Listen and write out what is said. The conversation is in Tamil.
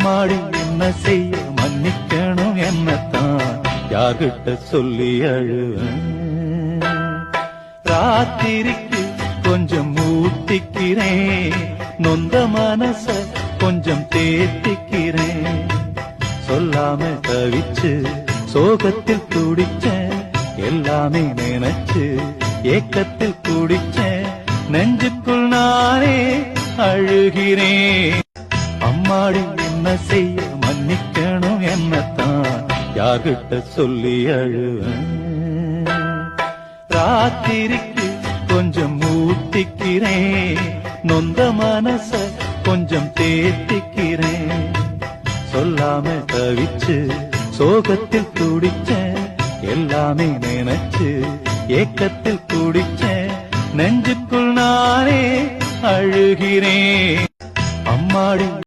அம்மாடி என்ன செய்ய மன்னிக்கணும் என்னத்தான் யார்கிட்ட சொல்லி அழுவேன். ராத்திரிக்கு கொஞ்சம் ஊத்திக்கிறேன், நொந்த மனச கொஞ்சம் தேத்திக்கிறேன். சொல்லாம தவிச்சு சோகத்தில் துடிச்சேன், எல்லாமே நினைச்சு ஏக்கத்தில் துடிச்சேன். நெஞ்சுக்குள் நானே அழுகிறேன். அம்மாடி என்ன செய்ய மன்னிக்கணும் என்னத்தான் யார்கிட்ட சொல்லி அழுவேன். ராத்திரிக்கு கொஞ்சம் ஊத்திக்கிறேன், நொந்த மனச கொஞ்சம் தேத்திக்கிறேன். சொல்லாம தவிச்சு சோகத்தில் துடிச்சேன், எல்லாமே நினைச்சு ஏக்கத்தில் துடிச்சேன். நெஞ்சுக்குள் நானே அழுகிறேன். அம்மாடி